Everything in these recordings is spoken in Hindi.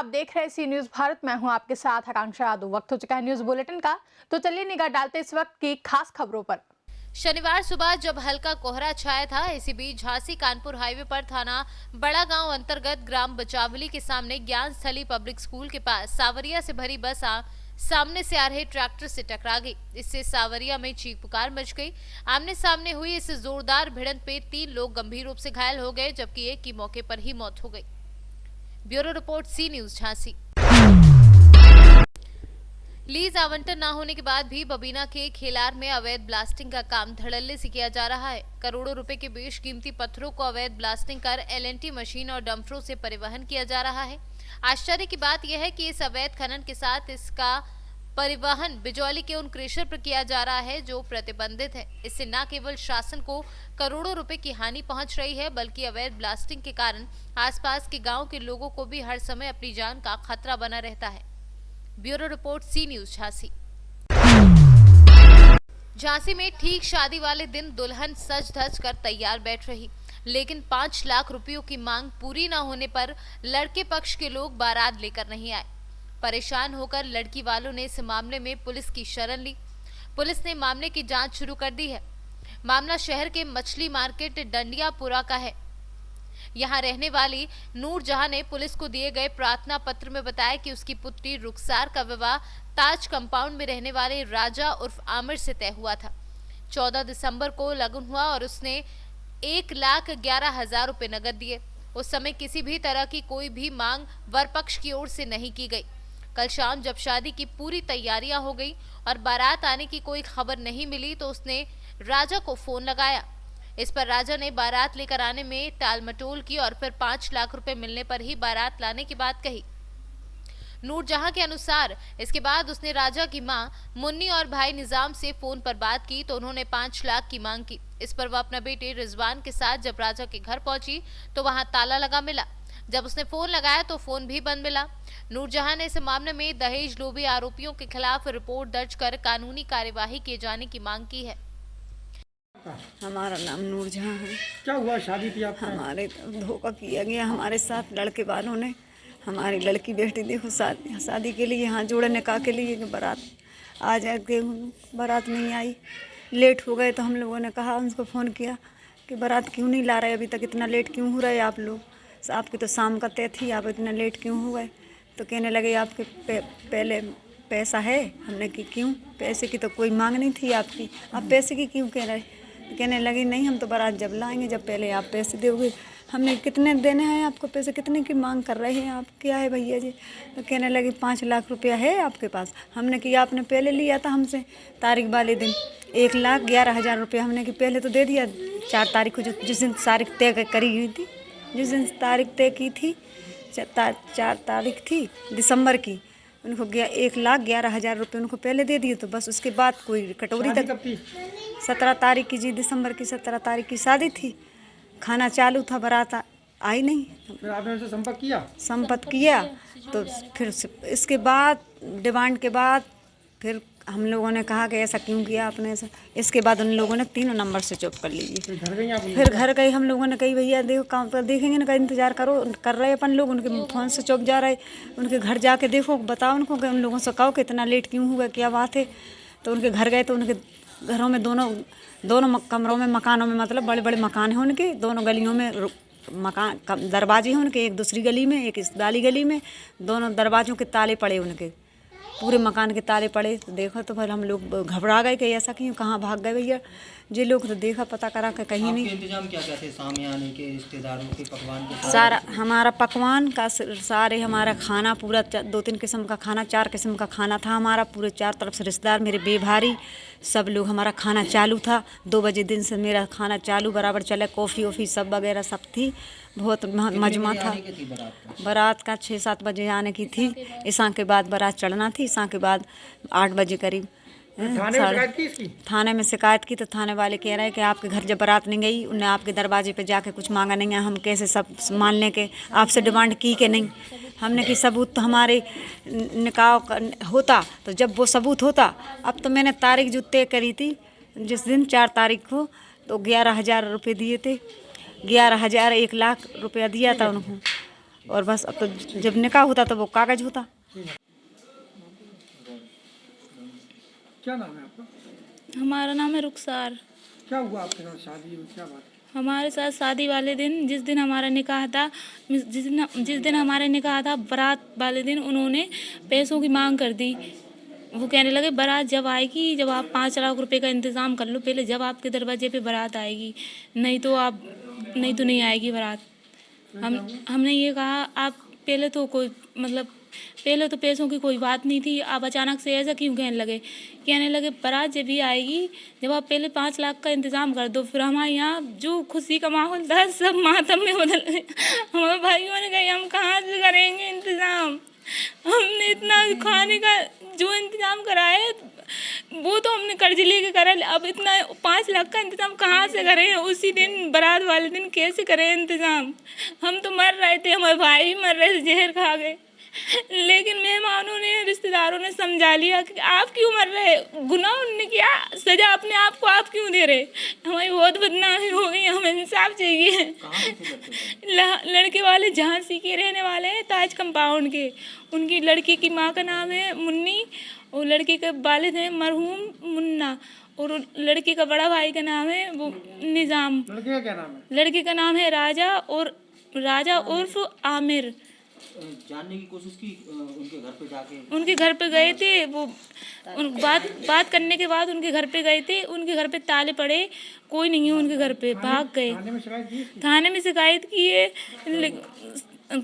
देख रहे हैं सी न्यूज भारत। मैं हूं आपके साथ आकांक्षा यादव। वक्त हो चुका है न्यूज बुलेटिन का, तो चलिए निगाह डालते इस वक्त की खास खबरों पर। शनिवार सुबह जब हल्का कोहरा छाया था, इसी बीच झांसी कानपुर हाईवे पर थाना बड़ा गांव अंतर्गत ग्राम बचावली के सामने ज्ञान स्थली पब्लिक स्कूल के पास सावरिया से भरी बस सामने से आ रहे ट्रैक्टर से टकरा गई। इससे सावरिया में चीख पुकार मच गई। आमने सामने हुई इस जोरदार भिड़ंत में 3 लोग गंभीर रूप से घायल हो गए, जबकि एक की मौके पर ही मौत हो गई। Bureau report C news Jhansi. Lease आवंटन न होने के बाद भी बबीना के खेलार में अवैध ब्लास्टिंग का काम धड़ल्ले से किया जा रहा है। करोड़ों रुपए के बेशकीमती पत्थरों को अवैध ब्लास्टिंग कर एलएनटी मशीन और डंपरों से परिवहन किया जा रहा है। आश्चर्य की बात यह है कि इस अवैध खनन के साथ इसका परिवहन बिजौली के उन क्रेशर पर किया जा रहा है जो प्रतिबंधित है। इससे न केवल शासन को करोड़ों रुपए की हानि पहुंच रही है, बल्कि अवैध ब्लास्टिंग के कारण आसपास के गांव के लोगों को भी हर समय अपनी जान का खतरा बना रहता है। Bureau report C news Jhansi. Jhansi में ठीक शादी वाले दिन दुल्हन सज धज कर तैयार बैठ रही, लेकिन 5 लाख रुपयों की मांग पूरी न होने पर लड़के पक्ष के लोग बारात लेकर नहीं आए। परेशान होकर लड़की वालों ने इस मामले में पुलिस की शरण ली। पुलिस ने मामले की जांच शुरू कर दी है। मामला शहर के मछली मार्केट डंडियापुरा का है। यहां रहने वाली नूर जहां ने पुलिस को दिए गए प्रार्थना पत्र में बताया कि उसकी पुत्री रुखसार का विवाह ताज कंपाउंड में रहने वाले राजा उर्फ आमिर से तय हुआ था। 14 दिसंबर को लगन हुआ और उसने 1,11,000 रुपए नकद दिए। उस समय किसी भी तरह की कोई भी मांग वर पक्ष की ओर से नहीं की गई। कल शाम जब शादी की पूरी तैयारियां हो गई और बारात आने की कोई खबर नहीं मिली, तो उसने राजा को फोन लगाया। इस पर राजा ने बारात लेकर आने में टाल मटोल की और फिर 5 लाख रुपए मिलने पर ही बारात लाने की बात कही। नूरजहां के अनुसार इसके बाद उसने राजा की मां मुन्नी और भाई निजाम से फोन पर बात की, तो उन्होंने 5 लाख की मांग की। इस पर वह अपने बेटे रिजवान के साथ जब राजा के घर पहुंची तो वहां ताला लगा मिला। जब उसने फोन लगाया तो फोन भी बंद मिला। नूरजहां ने इस मामले में दहेज लोभी आरोपियों के खिलाफ रिपोर्ट दर्ज कर कानूनी कार्यवाही किए जाने की मांग की है। हमारा नाम नूरजहां है। क्या हुआ शादी थी आपका? हमारे धोखा किया गया हमारे साथ लड़के वालों ने। हमारी लड़की बेटी देखो शादी के लिए यहाँ जोड़े निकाह के लिए बारात आ जाके बारात नहीं आई, लेट हो गए। तो हम लोगों ने कहा, उनको फ़ोन किया कि बारात क्यों नहीं ला रहे, अभी तक इतना लेट क्यों हो रहे आप लोग, आपकी तो शाम का तय थी, आप इतना लेट क्यों हो गए। तो कहने लगे आपके पहले पैसा है। हमने कि क्यों, पैसे की तो कोई मांग नहीं थी आपकी, आप पैसे की क्यों कह रहे। कहने लगी नहीं, हम तो बारात जब लाएंगे जब पहले आप पैसे दोगे। हमने कितने देने हैं आपको पैसे, कितने की मांग कर रहे हैं आप, क्या है भैया जी। तो कहने लगी 5 लाख रुपया है आपके पास। हमने कि आपने पहले लिया था हमसे तारीख वाले दिन 1,11,000 रुपया, हमने कि पहले तो दे दिया 4 तारीख को, जिस दिन तारीख तय करी हुई थी, जिस दिन तारीख तय की थी 4 तारीख थी दिसंबर की, उनको 1,11,000 रुपये उनको पहले दे दिए। तो बस उसके बाद कोई कटोरी तक 17 तारीख की जी, दिसंबर की 17 तारीख की शादी थी। खाना चालू था, बारात आई नहीं। फिर आपने उनसे संपर्क किया? तो फिर इसके बाद डिमांड के बाद फिर हम लोगों ने कहा कि ऐसा क्यों किया आपने ऐसा। इसके बाद उन लोगों ने 3 नंबर से चुप कर लीजिए। फिर घर गई, हम लोगों ने कही भैया देखो काम पर देखेंगे ना, इंतजार करो कर रहे अपन लोग। उनके फ़ोन से चुप जा रहे, उनके घर जाके देखो, बताओ उनको कि उन लोगों से कहो कि इतना लेट क्यों हुआ, क्या बात है। तो उनके घर गए तो उनके घरों में दोनों कमरों में, मकानों में, मतलब बड़े बड़े मकान हैं उनके, दोनों गलियों में मकान दरवाजे हैं उनके, एक दूसरी गली में एक इस वाली गली में। दोनों दरवाजों के ताले पड़े, उनके पूरे मकान के ताले पड़े। तो देखो तो फिर हम लोग घबरा गए कि ऐसा क्यों, कहाँ भाग गए भैया जे लोग। तो देखा पता करा कि कहीं नहीं। इंतजाम क्या क्या थे, सामियाने के, रिश्तेदारों के, पकवान के? सारा हमारा पकवान का सारे हमारा खाना पूरा 2-3 किस्म का खाना, 4 किस्म का खाना था हमारा। पूरे 4 तरफ से रिश्तेदार, मेरे बेभारी सब लोग, हमारा खाना चालू था। 2 बजे दिन से मेरा खाना चालू बराबर चले, कॉफ़ी वॉफ़ी सब वगैरह सब थी। बहुत मजमा था। बारात का 6-7 बजे आने की थी। ईसा के बाद बारात चढ़ना थी। ईसा के बाद 8 बजे करीब थाने में शिकायत की। तो थाने वाले कह रहे हैं कि आपके घर जब बारात नहीं गई, उन्हें आपके दरवाजे पे जाके कुछ मांगा नहीं है, हम कैसे सब मान लें कि आपसे डिमांड की कि नहीं। हमने कि सबूत तो हमारे निकाह होता, तो जब वो सबूत होता। अब तो मैंने तारीख जो तय करी थी जिस दिन 4 तारीख को, तो 11,000 रुपये दिए थे। 11,000 1 लाख रुपया दिया था उनको। और बस अब तो जब निकाह होता तो वो कागज होता। क्या नाम है आपका? हमारा नाम है रुखसार। क्या हुआ आपके साथ शादी में, क्या बात? हमारे साथ शादी वाले दिन, जिस दिन हमारा निकाह था, जिस दिन हमारा निकाह था, बारात वाले दिन उन्होंने पैसों की मांग कर दी। वो कहने लगे बारात जब आएगी, जब आप 5 लाख रुपए का इंतज़ाम कर लो पहले, जब आपके दरवाजे पे बारात आएगी, नहीं तो नहीं आएगी बारात। हमने ये कहा आप पहले तो पैसों की कोई बात नहीं थी, आप अचानक से ऐसा क्यों कहने लगे बारात जब भी आएगी, जब आप पहले 5 लाख का इंतज़ाम कर दो। फिर हमारे यहाँ जो खुशी का माहौल था सब मातम में बदल गया। हमारे भाइयों ने कहा हम कहाँ से करेंगे इंतज़ाम, हमने इतना खाने का जो इंतज़ाम करा है वो तो हमने कर्ज लेके करा, अब इतना 5 लाख का इंतज़ाम कहाँ से करें, उसी दिन बारात वाले दिन कैसे करें इंतज़ाम। हम तो मर रहे थे, हमारे भाई भी मर रहे थे, जहर खा गए, लेकिन मेहमानों ने, रिश्तेदारों ने समझा लिया कि आप क्यों मर रहे, गुनाह उन्होंने किया, सजा अपने आप को आप क्यों दे रहे। हमारी बहुत बदनामी हो गई, हमें इंसाफ चाहिए। लड़के वाले झांसी के रहने वाले हैं, ताज कंपाउंड के। उनकी लड़की की माँ का नाम है मुन्नी और लड़के के वालिद हैं मरहूम मुन्ना, और लड़के का बड़ा भाई का नाम है वो निज़ाम। लड़के का क्या नाम है? लड़के का नाम है राजा उर्फ आमिर। जानने की कोशिश की उनके घर पे जाके? उनके घर पे गए थे, वो बात करने के बाद उनके घर पे गए थे, उनके घर पे ताले पड़े, कोई नहीं है उनके घर पे, भाग गए। थाने में शिकायत की है,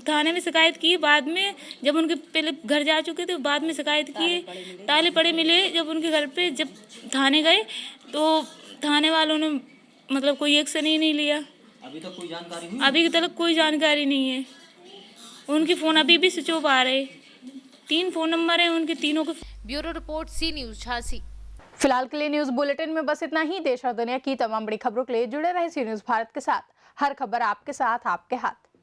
थाने में शिकायत की, बाद में जब उनके पहले घर जा चुके थे बाद में शिकायत की है, ताले पड़े मिले जब उनके घर पे, जब थाने गए तो थाने वालों ने मतलब कोई एक्शन ही नहीं लिया। अभी तक कोई जानकारी हुई? अभी तक कोई जानकारी नहीं है। उनके फ़ोन अभी भी स्विच ऑफ आ रहे, 3 फ़ोन नंबर हैं उनके, तीनों के। ब्यूरो रिपोर्ट, सी न्यूज़, झांसी। फिलहाल के लिए न्यूज बुलेटिन में बस इतना ही। देश और दुनिया की तमाम बड़ी खबरों के लिए जुड़े रहे सी न्यूज भारत के साथ। हर खबर आपके साथ, आपके हाथ।